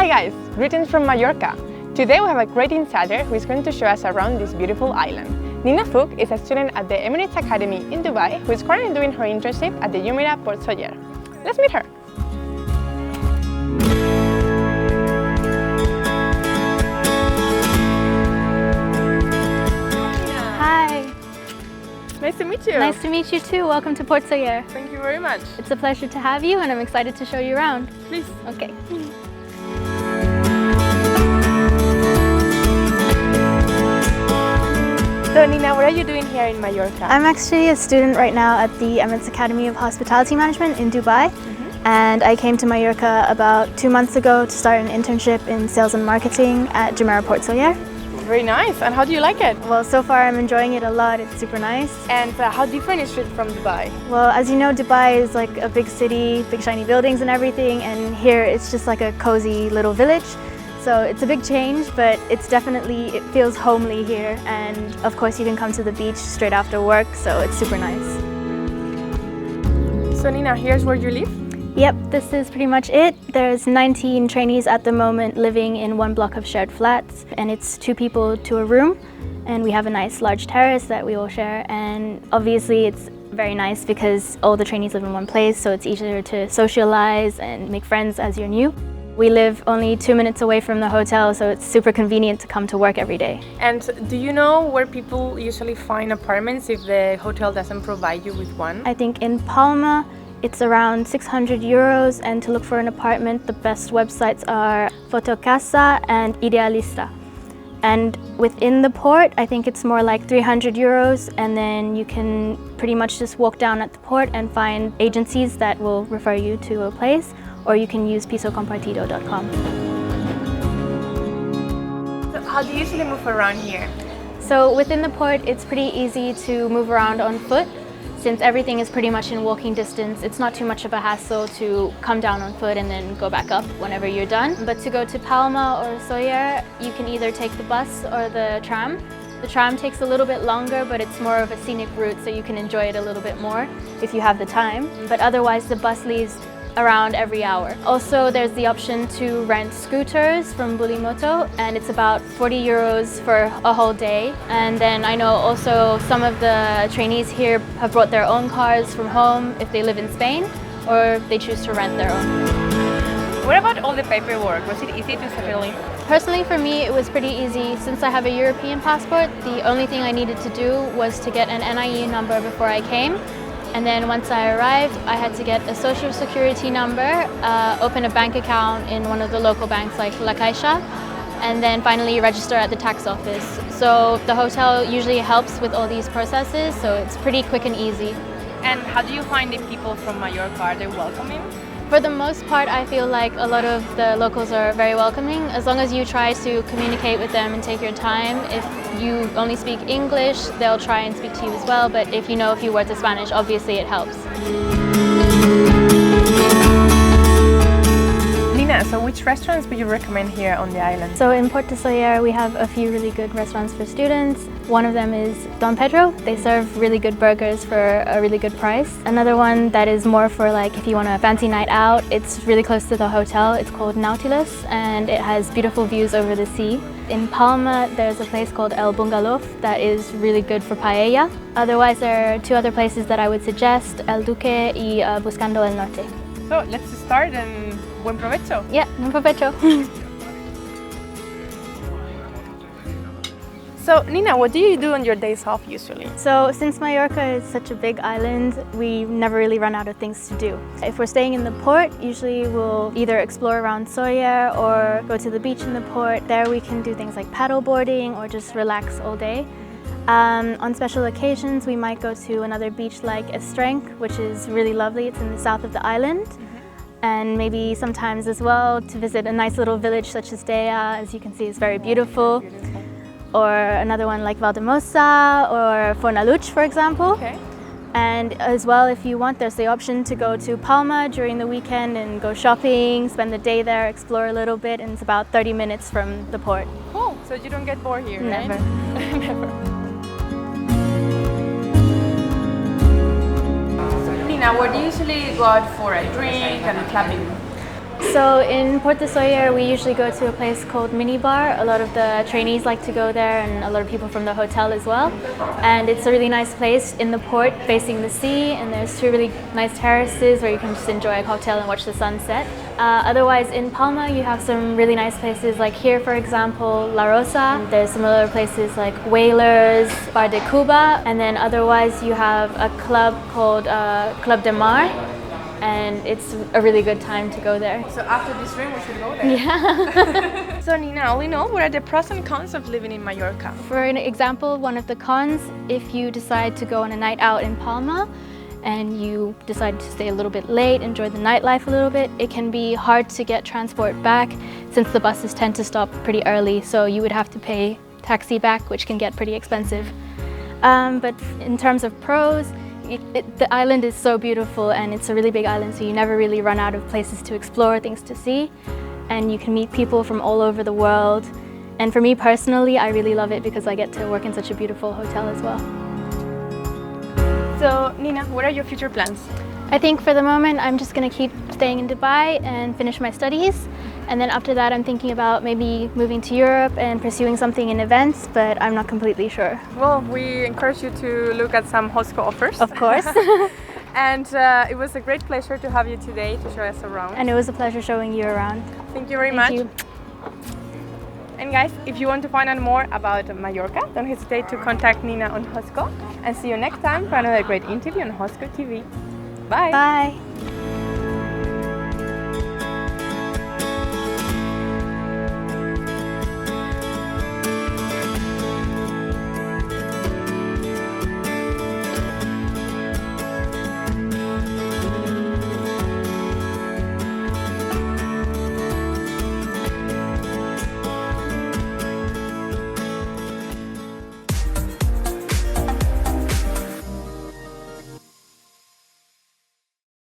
Hi guys, greetings from Mallorca. Today we have a great insider who is going to show us around this beautiful island. Nina Fouques is a student at the Emirates Academy in Dubai who is currently doing her internship at the Jumeirah Port Sóller. Let's meet her. Hi. Nice to meet you. Nice to meet you too. Welcome to Port Sóller. Thank you very much. It's a pleasure to have you and I'm excited to show you around. Please. Okay. So Nina, what are you doing here in Mallorca? I'm actually a student right now at the Emirates Academy of Hospitality Management in Dubai. And I came to Mallorca about 2 months ago to start an internship in sales and marketing at Jumeirah Port Sóller. Very nice. And how do you like it? Well, so far I'm enjoying it a lot. It's super nice. And how different is it from Dubai? Well, as you know, Dubai is like a big city, big shiny buildings and everything. And here it's just like a cozy little village. So it's a big change, but it feels homely here. And of course you can come to the beach straight after work, so it's super nice. So Nina, here's where you live? Yep, this is pretty much it. There's 19 trainees at the moment living in one block of shared flats, and it's 2 people to a room. And we have a nice large terrace that we all share. And obviously it's very nice because all the trainees live in one place, so it's easier to socialize and make friends as you're new. We live only 2 minutes away from the hotel, so it's super convenient to come to work every day. And do you know where people usually find apartments if the hotel doesn't provide you with one? I think in Palma, it's around 600 euros, and to look for an apartment, the best websites are Fotocasa and Idealista. And within the port, I think it's more like 300 euros, and then you can pretty much just walk down at the port and find agencies that will refer you to a place, or you can use pisocompartido.com. So how do you usually move around here? So within the port, it's pretty easy to move around on foot. Since everything is pretty much in walking distance, it's not too much of a hassle to come down on foot and then go back up whenever you're done. But to go to Palma or Sóller, you can either take the bus or the tram. The tram takes a little bit longer, but it's more of a scenic route, so you can enjoy it a little bit more if you have the time. But otherwise, the bus leaves around every hour. Also, there's the option to rent scooters from Bulimoto, and it's about 40 euros for a whole day. And then I know also some of the trainees here have brought their own cars from home if they live in Spain, or they choose to rent their own. What about all the paperwork? Was it easy to settle in? Personally, for me, it was pretty easy. Since I have a European passport, the only thing I needed to do was to get an NIE number before I came. And then once I arrived, I had to get a social security number, open a bank account in one of the local banks like La Caixa, and then finally register at the tax office. So the hotel usually helps with all these processes, so it's pretty quick and easy. And how do you find the people from Mallorca? Are they welcoming? For the most part, I feel like a lot of the locals are very welcoming, as long as you try to communicate with them and take your time. If you only speak English, they'll try and speak to you as well, but if you know a few words of Spanish, obviously it helps. Nina, so which restaurants would you recommend here on the island? So in Port Sóller, we have a few really good restaurants for students. One of them is Don Pedro. They serve really good burgers for a really good price. Another one that is more for like if you want a fancy night out, it's really close to the hotel. It's called Nautilus and it has beautiful views over the sea. In Palma, there's a place called El Bungalow that is really good for paella. Otherwise, there are 2 other places that I would suggest, El Duque y Buscando el Norte. So let's start and buen provecho. Yeah, buen provecho. So Nina, what do you do on your days off usually? So since Mallorca is such a big island, we never really run out of things to do. If we're staying in the port, usually we'll either explore around Sóller or go to the beach in the port. There we can do things like paddle boarding or just relax all day. On special occasions, we might go to another beach like Es Trenc, which is really lovely. It's in the south of the island. And maybe sometimes as well to visit a nice little village such as Deia. As you can see, it's very beautiful. Or another one like Valdemosa or Fornaluch, for example. Okay. And as well, if you want, there's the option to go to Palma during the weekend and go shopping, spend the day there, explore a little bit, and it's about 30 minutes from the port. Cool, so you don't get bored here, Never. Right? Never. Nina, where do you usually go out for a drink and clubbing? So in Puerto Sóller, we usually go to a place called Minibar. A lot of the trainees like to go there, and a lot of people from the hotel as well. And it's a really nice place in the port facing the sea, and there's two really nice terraces where you can just enjoy a cocktail and watch the sunset. Otherwise, in Palma, you have some really nice places like here, for example, La Rosa. There's some other places like Whalers, Bar de Cuba, and then otherwise you have a club called Club de Mar, and it's a really good time to go there. So after this room, we should go there. Yeah. So Nina, all in all, what are the pros and cons of living in Mallorca? For an example, one of the cons, if you decide to go on a night out in Palma and you decide to stay a little bit late, enjoy the nightlife a little bit, it can be hard to get transport back since the buses tend to stop pretty early, so you would have to pay taxi back, which can get pretty expensive. But in terms of pros, the island is so beautiful, and it's a really big island, so you never really run out of places to explore, things to see, and you can meet people from all over the world. And for me personally, I really love it because I get to work in such a beautiful hotel as well. So Nina, what are your future plans? I think for the moment I'm just going to keep staying in Dubai and finish my studies, and then after that I'm thinking about maybe moving to Europe and pursuing something in events, but I'm not completely sure. Well, we encourage you to look at some Hosco offers. Of course. And it was a great pleasure to have you today to show us around. And it was a pleasure showing you around. Thank you very Thank much. you. And guys, if you want to find out more about Mallorca, don't hesitate to contact Nina on Hosco. And see you next time for another great interview on Hosco TV. Bye! Bye!